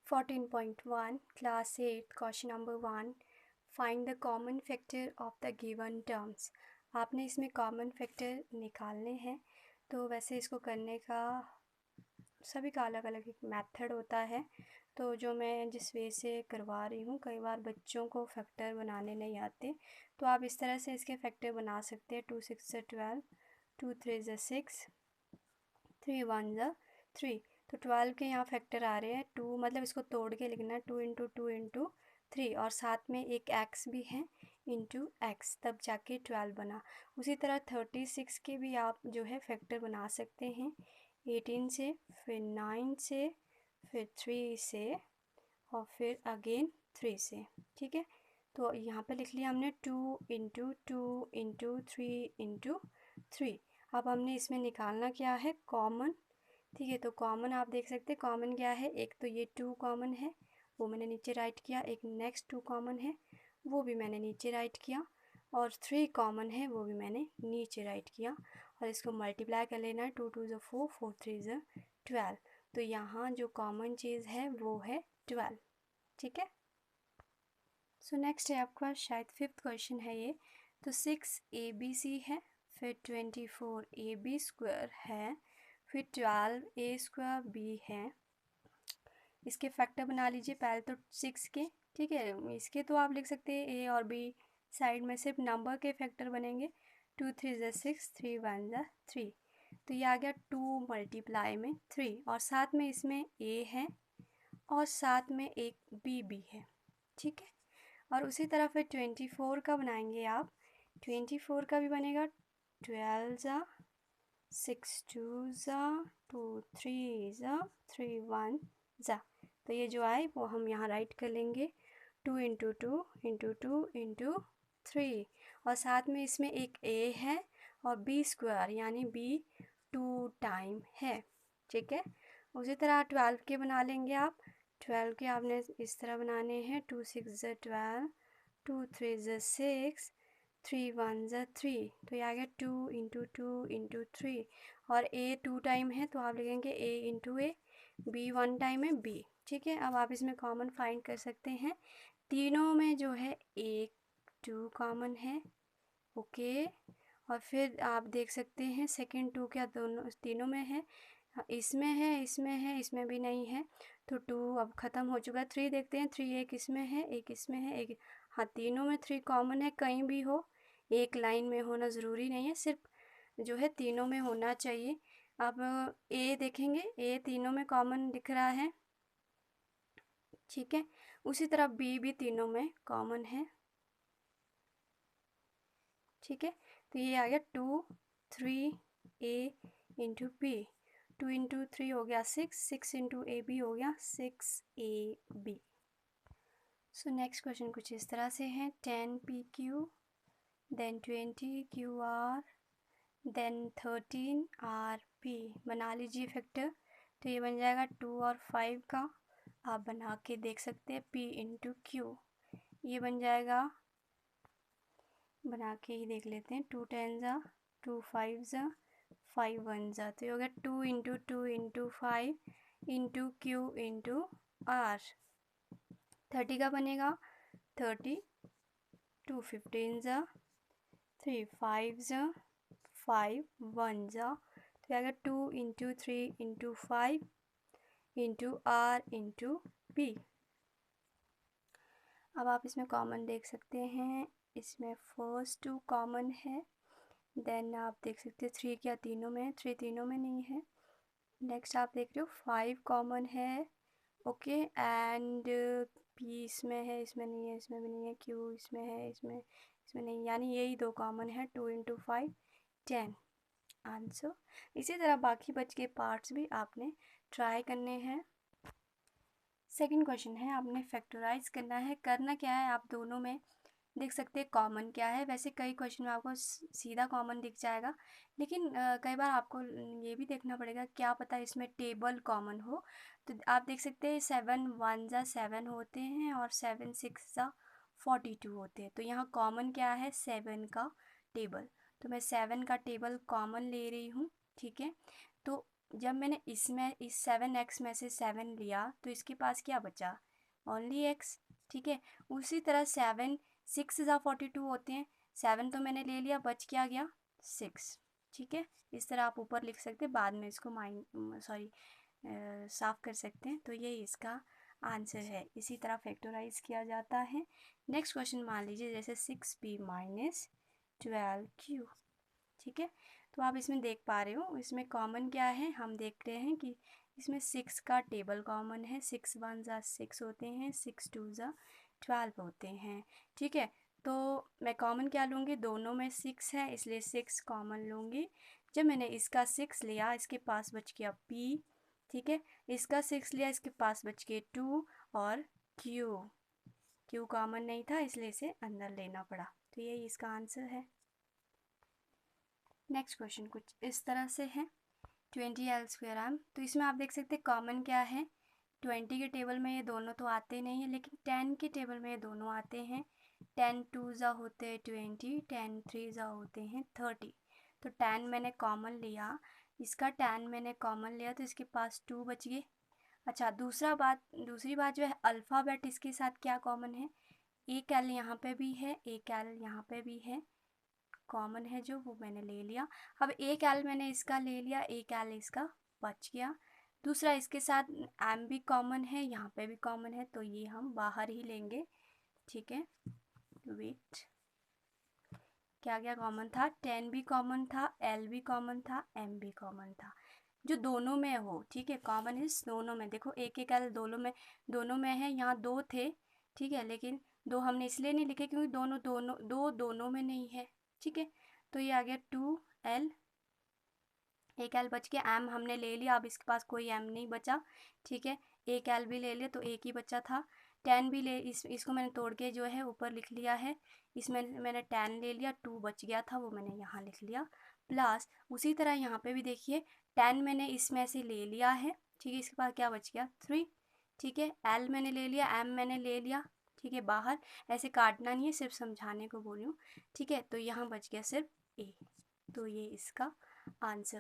14.1 Class 8 Question number 1 Find the common factor of the given terms। आपने इसमें common factor निकालने हैं। तो वैसे इसको करने का सभी का अलग अलग एक मेथड होता है। तो जो मैं जिस वे से करवा रही हूँ, कई बार बच्चों को फैक्टर बनाने नहीं आते, तो आप इस तरह से इसके फैक्टर बना सकते हैं। 2 6 12, 2 3 6, 3 1 3। तो 12 के यहाँ फैक्टर आ रहे हैं 2, मतलब इसको तोड़ के लिखना है 2 इंटू 2 इंटू 3, और साथ में एक x भी है इंटू x, तब जाके 12 बना। उसी तरह 36 के भी आप जो है फैक्टर बना सकते हैं 18 से, फिर 9 से, फिर 3 से, और फिर अगेन 3 से। ठीक है, तो यहाँ पे लिख लिया हमने 2 इंटू 2 इंटू 3 इंटू 3। अब हमने इसमें निकालना क्या है, कॉमन। ठीक है, तो कॉमन आप देख सकते हैं कॉमन क्या है, एक तो ये 2 कॉमन है, वो मैंने नीचे राइट किया, एक नेक्स्ट 2 कॉमन है, वो भी मैंने नीचे राइट किया, और 3 कॉमन है, वो भी मैंने नीचे राइट किया, और इसको मल्टीप्लाई कर लेना है। 2 2 ज़ 4, 4 3 ज़ 12। तो यहाँ जो कॉमन चीज़ है वो है 12। ठीक है, सो नेक्स्ट है आपका शायद 5th क्वेश्चन है ये। तो 6 ABC है, फिर 24 AB स्क्वायर है, फिर 12 A स्क्वायर B है। इसके फैक्टर बना लीजिए पहले तो 6 के। ठीक है, इसके तो आप लिख सकते हैं A और B, साइड में सिर्फ नंबर के फैक्टर बनेंगे। 2 3 ज़ 6, 3 1 ज़ 3। तो ये आ गया 2 मल्टीप्लाई में 3, और साथ में इसमें A है और साथ में एक B भी है। ठीक है, और उसी तरह फिर 24 का बनाएंगे आप। 24 का भी बनेगा 12 ज़ा 6 2 ज़ा 2 3 ज़ा 3 1 ज़ा। तो ये जो आए वो हम यहाँ राइट कर लेंगे 2 इंटू 2 इंटू 2 इंटू 3, और साथ में इसमें एक A है और B स्क्वायर यानी B 2 टाइम है। ठीक है, उसी तरह 12 के बना लेंगे आप। 12 के आपने इस तरह बनाने हैं 2 6 ज़ 12, 2 3 ज़ 6, 3 1 ज़ 3। तो ये आ गया 2 इंटू 2 इंटू 3, और A 2 टाइम है तो आप लिखेंगे A into A, B 1 time है B। ठीक है, अब आप इसमें कॉमन फाइंड कर सकते हैं। तीनों में जो है एक 2 कॉमन है। ओके, और फिर आप देख सकते हैं सेकंड 2 क्या दोनों तीनों में है, इसमें है, इसमें है, इसमें भी नहीं है, तो 2 अब ख़त्म हो चुका है। 3 देखते हैं, 3 एक इसमें है, एक इसमें है, एक, हाँ तीनों में 3 कॉमन है। कहीं भी हो, एक लाइन में होना ज़रूरी नहीं है, सिर्फ जो है तीनों में होना चाहिए। अब A देखेंगे, A तीनों में कॉमन दिख रहा है। ठीक है, उसी तरह B भी तीनों में कॉमन है। ठीक है, तो ये आ गया 2 3 A इंटू B। 2 इंटू 3 हो गया 6, 6 इंटू A B हो गया 6AB। सो नेक्स्ट क्वेश्चन कुछ इस तरह से है 10 PQ, then 20 QR, then 13 RP। बना लीजिए फैक्टर। तो ये बन जाएगा 2 और 5 का, आप बना के देख सकते हैं P इंटू Q। ये बन जाएगा, बना के ही देख लेते हैं। 2 10 ज़ा 2 5 ज़ा 5 1 ज़ा। तो ये हो गया 2 into 2 into 5 into Q into R। 30 का बनेगा 30, 2 15 ज़ा 3 5 ज़ा 5 1 ज़ा। तो ये आ गया 2 into 3 into 5 into R into P। अब आप इसमें कॉमन देख सकते हैं, इसमें फर्स्ट 2 कॉमन है, देन आप देख सकते हैं 3 क्या तीनों में है, 3 तीनों में नहीं है। नेक्स्ट आप देख रहे हो 5 कॉमन है। ओके, एंड P इसमें है, इसमें नहीं है, इसमें भी नहीं है, Q इसमें है, इसमें नहीं, यानी यही 2 कॉमन है। 2 इंटू 5 10 आंसर। इसी तरह बाकी बच के पार्ट्स भी आपने ट्राई करने हैं। सेकंड क्वेश्चन है, आपने फैक्टराइज करना है। करना क्या है, आप दोनों में देख सकते हैं कॉमन क्या है। वैसे कई क्वेश्चन में आपको सीधा कॉमन दिख जाएगा, लेकिन कई बार आपको ये भी देखना पड़ेगा, क्या पता इसमें टेबल कॉमन हो। तो आप देख सकते हैं 7 1 ज़ा 7 होते हैं और 7 6 ज़ा 42 होते हैं। तो यहाँ कॉमन क्या है, 7 का टेबल। तो मैं 7 का टेबल कॉमन ले रही हूँ। ठीक है, तो जब मैंने इसमें इस 7x में से 7 लिया तो इसके पास क्या बचा, ओनली x। ठीक है, उसी तरह 7 6 ज़ा 42 होते हैं, 7 तो मैंने ले लिया, बच क्या गया 6। ठीक है, इस तरह आप ऊपर लिख सकते हैं, बाद में इसको साफ कर सकते हैं। तो ये इसका आंसर है। इसी तरह फैक्टराइज किया जाता है। नेक्स्ट क्वेश्चन मान लीजिए जैसे 6p माइनस 12q। ठीक है, तो आप इसमें देख पा रहे हो इसमें कॉमन क्या है, हम देख रहे हैं कि इसमें 6 का टेबल कॉमन है। 6 1 ज़ा 6 होते हैं, 6 2 ज़ा 12 होते हैं। ठीक है, तो मैं कॉमन क्या लूँगी, दोनों में 6 है इसलिए 6 कॉमन लूँगी। जब मैंने इसका 6 लिया, इसके पास बच गया p। ठीक है, इसका 6 लिया, इसके पास बच गए 2 और q कॉमन नहीं था इसलिए इसे अंदर लेना पड़ा। तो यही इसका आंसर है। नेक्स्ट क्वेश्चन कुछ इस तरह से है, 20l²m। तो इसमें आप देख सकते हैं कॉमन क्या है, 20 के टेबल में ये दोनों तो आते नहीं हैं, लेकिन 10 के टेबल में ये दोनों आते हैं। 10 2 ज़ा होते हैं 20, 10 3 ज़ा होते हैं 30। तो 10 मैंने कॉमन लिया, इसका 10 मैंने कॉमन लिया तो इसके पास 2 बच गए। अच्छा, दूसरी बात जो है, अल्फ़ाबेट इसके साथ क्या कॉमन है, एक एल यहाँ पे भी है, एक एल यहाँ पे भी है, कॉमन है जो, वो मैंने ले लिया। अब एक एल मैंने इसका ले लिया, एक एल इसका बच गया। दूसरा इसके साथ एम भी कॉमन है, यहाँ पे भी कॉमन है, तो ये हम बाहर ही लेंगे। ठीक है, वेट, क्या क्या कॉमन था, 10 भी कॉमन था, एल भी कॉमन था, एम भी कॉमन था, जो दोनों में हो। ठीक है, कॉमन इस दोनों में, देखो एक एक एल दोनों में है, यहाँ 2 थे। ठीक है, लेकिन 2 हमने इसलिए नहीं लिखे क्योंकि दोनों में नहीं है। ठीक है, तो ये आ गया 2l, एक एल बच गया, एम हमने ले लिया, अब इसके पास कोई एम नहीं बचा। ठीक है, एक एल भी ले लिया तो एक ही बचा था। 10 भी इसको मैंने तोड़ के जो है ऊपर लिख लिया है, इसमें मैंने 10 ले लिया, 2 बच गया था वो मैंने यहाँ लिख लिया। प्लस उसी तरह यहाँ पे भी देखिए 10 मैंने इसमें से ले लिया है। ठीक है, इसके पास क्या बच गया 3। ठीक है, एल मैंने ले लिया, एम मैंने ले लिया। ठीक है, बाहर ऐसे काटना नहीं है, सिर्फ समझाने को बोल रही हूँ। ठीक है, तो यहाँ बच गया सिर्फ ए। तो ये इसका आंसर